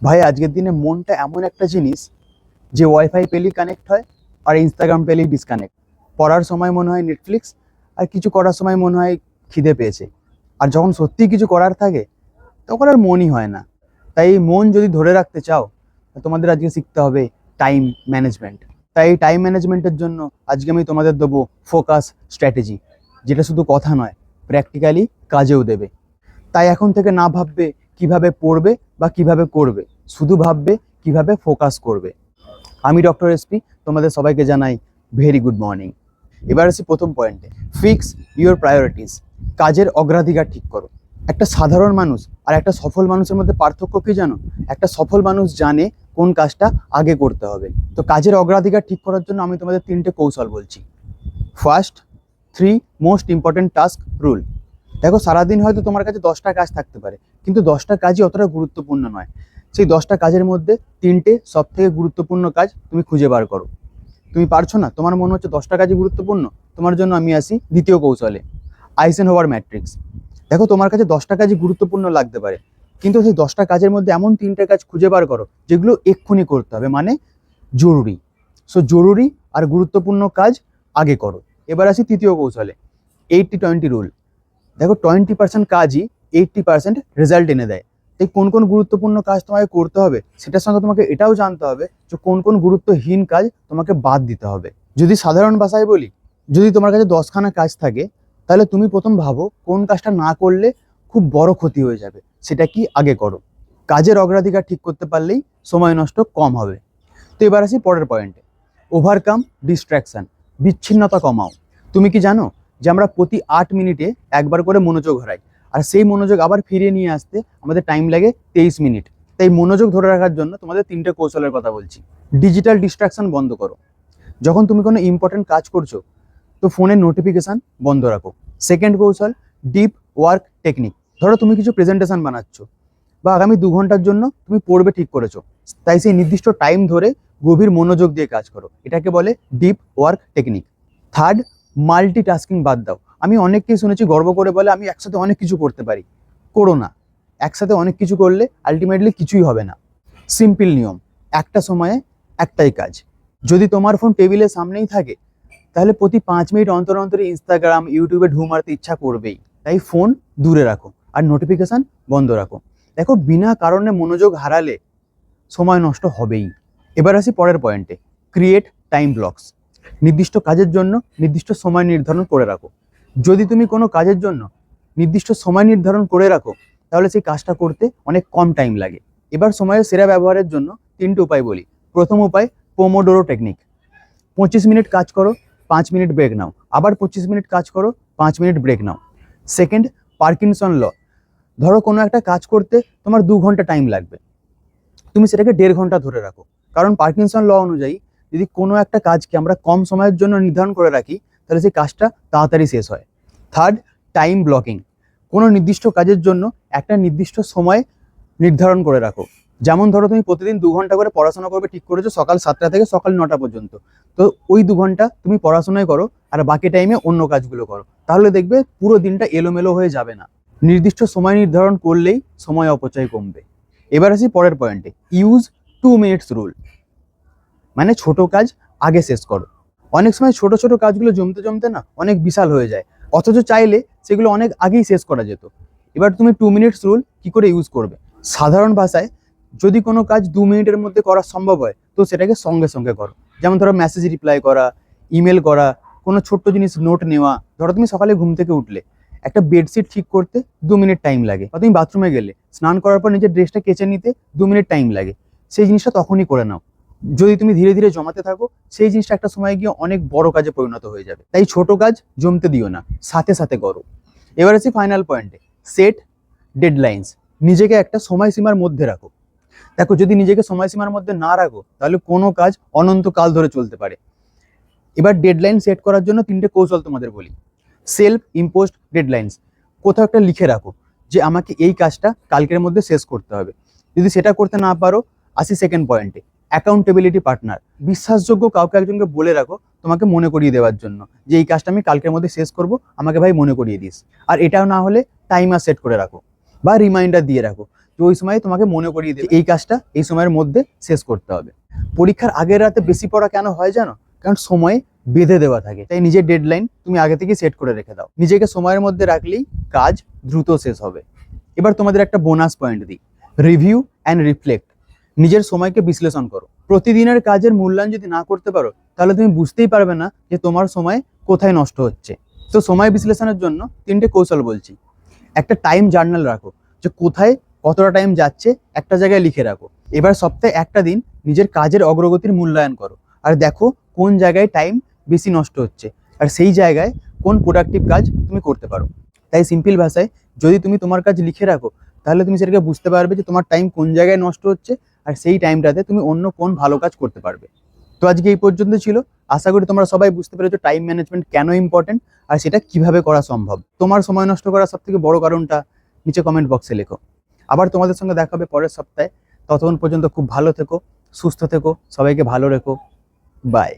ভাই আজকের দিনে মনটা এমন একটা জিনিস যে ওয়াইফাই পেলেই কানেক্ট হয় আর ইনস্টাগ্রাম পেলেই ডিসকানেক্ট। পড়ার সময় মনে হয় নেটফ্লিক্স, আর কিছু করার সময় মনে হয় খিদে পেয়েছে। আর যখন সত্যি কিছু করার থাকে তখন আর মনই হয় না। তাই এই মন যদি ধরে রাখতে চাও তোমাদের আজকে শিখতে হবে টাইম ম্যানেজমেন্ট। তাই এই টাইম ম্যানেজমেন্টের জন্য আজকে আমি তোমাদের দেবো ফোকাস স্ট্র্যাটেজি, যেটা শুধু কথা নয়, প্র্যাকটিক্যালি কাজেও দেবে। তাই এখন থেকে না ভাববে কিভাবে পড়বে বা কিভাবে করবে, শুধু ভাববে কিভাবে ফোকাস করবে। আমি ডক্টর এসপি, তোমাদের সবাইকে জানাই ভেরি গুড মর্নিং। এবার আসি প্রথম পয়েন্টে, ফিক্স ইউর প্রায়োরিটিস। কাজের অগ্রাধিকার ঠিক করো। একটা সাধারণ মানুষ আর একটা সফল মানুষের মধ্যে পার্থক্য কি জানো? একটা সফল মানুষ জানে কোন কাজটা আগে করতে হবে। তো কাজের অগ্রাধিকার ঠিক করার জন্য আমি তোমাদের 3টে কৌশল বলছি। First, 3 most important task rule. দেখো, সারাদিন হয়তো তোমার কাছে 10টা কাজ থাকতে পারে, কিন্তু 10টা কাজই অতটা গুরুত্বপূর্ণ নয়। সেই 10টা কাজের মধ্যে 3টে সব থেকে গুরুত্বপূর্ণ কাজ তুমি খুঁজে বার করো। তুমি পারছো না, তোমার মনে হচ্ছে 10টা কাজই গুরুত্বপূর্ণ, তোমার জন্য আমি আসি দ্বিতীয় কৌশলে, আইজেনহোয়ার ম্যাট্রিক্স। দেখো, তোমার কাছে 10টা কাজই গুরুত্বপূর্ণ লাগতে পারে, কিন্তু সেই 10টা কাজের মধ্যে এমন 3টে কাজ খুঁজে বার করো যেগুলো এক্ষুনি করতে হবে, মানে জরুরি। সো জরুরি আর গুরুত্বপূর্ণ কাজ আগে করো। এবার আসি তৃতীয় কৌশলে, 80-20 রুল। দেখো, 20% কাজই 80% রেজাল্ট এনে দেয়। তাই কোন কোন গুরুত্বপূর্ণ কাজ তোমাকে করতে হবে, সেটার সঙ্গে তোমাকে এটাও জানতে হবে যে কোন কোন গুরুত্বহীন কাজ তোমাকে বাদ দিতে হবে। যদি সাধারণ ভাষায় বলি, যদি তোমার কাছে 10খানা কাজ থাকে, তাহলে তুমি প্রথম ভাবো কোন কাজটা না করলে খুব বড় ক্ষতি হয়ে যাবে, সেটা কি আগে করো। কাজের অগ্রাধিকার ঠিক করতে পারলেই সময় নষ্ট কম হবে। তো এবার আসি পরের পয়েন্টে, ওভারকাম ডিস্ট্র্যাকশন। বিচ্ছিন্নতা কমাও। তুমি কি জানো যে আমরা প্রতি 8 মিনিটে একবার করে মনোযোগ হারাই, আর সেই মনোযোগ আবার ফিরিয়ে নিয়ে আসতে আমাদের টাইম লাগে 23 মিনিট। তাই মনোযোগ ধরে রাখার জন্য তোমাদের 3টে কৌশলের কথা বলছি। ডিজিটাল ডিস্ট্রাকশন বন্ধ করো। যখন তুমি কোনো ইম্পর্টেন্ট কাজ করছো, তো ফোনের নোটিফিকেশান বন্ধ রাখো। সেকেন্ড কৌশল, ডিপ ওয়ার্ক টেকনিক। ধরো তুমি কিছু প্রেজেন্টেশন বানাচ্ছ বা আগামী 2 ঘন্টার জন্য তুমি পড়বে ঠিক করেছো, তাই সেই নির্দিষ্ট টাইম ধরে গভীর মনোযোগ দিয়ে কাজ করো, এটাকে বলে deep work technique. Third, multitasking বাদ দাও। আমি অনেককেই শুনেছি গর্ব করে বলে আমি একসাথে অনেক কিছু করতে পারি। করো না। একসাথে অনেক কিছু করলে আলটিমেটলি কিছুই হবে না। সিম্পল নিয়ম, একটা সময়ে একটাই কাজ। যদি তোমার ফোন টেবিলের সামনেই থাকে, তাহলে প্রতি 5 মিনিট অন্তর অন্তর ইনস্টাগ্রাম ইউটিউবে ঢু মারতে ইচ্ছা করবেই। তাই ফোন দূরে রাখো আর নোটিফিকেশান বন্ধ রাখো। দেখো, বিনা কারণে মনোযোগ হারালে সময় নষ্ট হবেই। এবার আসি পরের পয়েন্টে, ক্রিয়েট টাইম ব্লকস। নির্দিষ্ট কাজের জন্য নির্দিষ্ট সময় নির্ধারণ করে রাখো। যদি তুমি কোনো কাজের জন্য নির্দিষ্ট সময় নির্ধারণ করে রাখো, তাহলে সেই কাজটা করতে অনেক কম টাইম লাগে। এবার সময়ের সেরা ব্যবহারের জন্য 3টে উপায় বলি। প্রথম উপায়, পোমোডোরো টেকনিক। 25 মিনিট কাজ করো, 5 মিনিট ব্রেক নাও, আবার 25 মিনিট কাজ করো, 5 মিনিট ব্রেক নাও। সেকেন্ড, পার্কিনসন ল। ধরো কোনো একটা কাজ করতে তোমার 2 ঘন্টা টাইম লাগবে, তুমি সেটাকে 1.5 ঘন্টা ধরে রাখো। কারণ পার্কিনসন ল অনুযায়ী যদি কোনো একটা কাজকে আমরা কম সময়ের জন্য নির্ধারণ করে রাখি, তাহলে সেই কাজটা তাড়াতাড়ি শেষ হয়। Third, time blocking. কোনো নির্দিষ্ট কাজের জন্য একটা নির্দিষ্ট সময় নির্ধারণ করে রাখো। যেমন ধরো তুমি প্রতিদিন 2 ঘন্টা করে পড়াশোনা করবে ঠিক করেছো, সকাল 7টা থেকে সকাল 9টা পর্যন্ত। তো ওই 2 ঘন্টা তুমি পড়াশোনায় করো আর বাকি টাইমে অন্য কাজগুলো করো, তাহলে দেখবে পুরো দিনটা এলোমেলো হয়ে যাবে না। নির্দিষ্ট সময় নির্ধারণ করলেই সময় অপচয় কমবে। এবার আসি পরের পয়েন্টে, ইউজ 2 মিনিটস রুল। মানে ছোট কাজ আগে শেষ করো। অনেক সময় ছোট ছোট কাজগুলো জমতে জমতে না অনেক বিশাল হয়ে যায়, অথচ চাইলে সেগুলো অনেক আগেই শেষ করা যেত। এবার তুমি 2 মিনিটস রুল কি করে ইউজ করবে? সাধারণ ভাষায়, যদি কোনো কাজ 2 মিনিটের মধ্যে করা সম্ভব হয়, তো সেটাকে সঙ্গে সঙ্গে করো। যেমন ধরো মেসেজ রিপ্লাই করা, ইমেল করা, কোনো ছোট্ট জিনিস নোট নেওয়া। ধরো তুমি সকালে ঘুম থেকে উঠলে, একটা বেডশিট ঠিক করতে 2 মিনিট টাইম লাগে, বা তুমি বাথরুমে গেলে স্নান করার পর নিজের ড্রেসটা কেচে নিতে 2 মিনিট টাইম লাগে। সেই জিনিসটা তখনই করে নাও। যদি তুমি ধীরে ধীরে জমাতে থাকো, সেই জিনিসটা একটা সময় গিয়ে অনেক বড় কাজে পরিণত হয়ে যাবে। তাই ছোট কাজ জমতে দিও না, সাথে সাথে করো। এবার আসি ফাইনাল পয়েন্টে, সেট ডেডলাইন্স। নিজেকে একটা সময়সীমার মধ্যে রাখো। দেখো, যদি নিজেকে সময়সীমার মধ্যে না রাখো, তাহলে কোনো কাজ অনন্তকাল ধরে চলতে পারে। এবার ডেডলাইন সেট করার জন্য 3টে কৌশল তোমাদের বলি। Self imposed deadlines. কোথাও একটা লিখে রাখো যে আমাকে এই কাজটা কালকের মধ্যে শেষ করতে হবে। যদি সেটা করতে না পারো, আসি সেকেন্ড পয়েন্টে, অ্যাকাউন্টেবিলিটি পার্টনার। বিশ্বাসযোগ্য কাউকে একজনকে বলে রাখো তোমাকে মনে করিয়ে দেওয়ার জন্য যে এই কাজটা আমি কালকের মধ্যে শেষ করব, আমাকে ভাই মনে করিয়ে দিস। আর এটাও না হলে টাইমার সেট করে রাখো বা রিমাইন্ডার দিয়ে রাখো। যে ওই সময় তোমাকে মনে করিয়ে দেবে এই কাজটা এই সময়ের মধ্যে শেষ করতে হবে। পরীক্ষার আগের রাতে বেশি পড়া কেন হয় জানো? কারণ সময় বেঁধে দেওয়া থাকে, তাই নিজের ডেডলাইন তুমি আগে থেকে সেট করে রেখে দাও। নিজেকে সময়ের মধ্যে রাখলেই কাজ দ্রুত শেষ হবে। এবার তোমাদের একটা বোনাস পয়েন্ট দিই, রিভিউ অ্যান্ড রিফ্লেক্ট। নিজের সময়কে বিশ্লেষণ করো। প্রতিদিনের কাজের মূল্যায়ন যদি না করতে পারো তাহলে তুমি বুঝতেই পারবে না যে তোমার সময় কোথায় নষ্ট হচ্ছে। তো সময় বিশ্লেষণের জন্য 3টে কৌশল বলছি। একটা টাইম জার্নাল রাখো, যে কোথায় কতটা টাইম যাচ্ছে একটা জায়গায় লিখে রাখো। এবার সপ্তাহে একটা দিন নিজের কাজের অগ্রগতির মূল্যায়ন করো আর দেখো কোন জায়গায় টাইম বেশি নষ্ট হচ্ছে আর সেই জায়গায় কোন প্রোডাক্টিভ কাজ তুমি করতে পারো। তাই সিম্পল ভাষায়, যদি তুমি তোমার কাজ লিখে রাখো তাহলে তুমি সেটাকে বুঝতে পারবে যে তোমার টাইম কোন জায়গায় নষ্ট হচ্ছে আর সেই টাইমটাতে তুমি অন্য কোন ভালো কাজ করতে পারবে। তো আজকে এই পর্যন্ত ছিল। আশা করি তোমরা সবাই বুঝতে পেরেছো টাইম ম্যানেজমেন্ট কেন ইম্পর্টেন্ট আর সেটা কিভাবে করা সম্ভব। তোমার সময় নষ্ট করার সব থেকে বড় কারণটা নিচে কমেন্ট বক্সে লেখো। আবার তোমাদের সঙ্গে দেখা হবে পরের সপ্তাহে। ততক্ষণ পর্যন্ত খুব ভালো থেকো, সুস্থ থেকো, সবাইকে ভালো রেখো। বাই।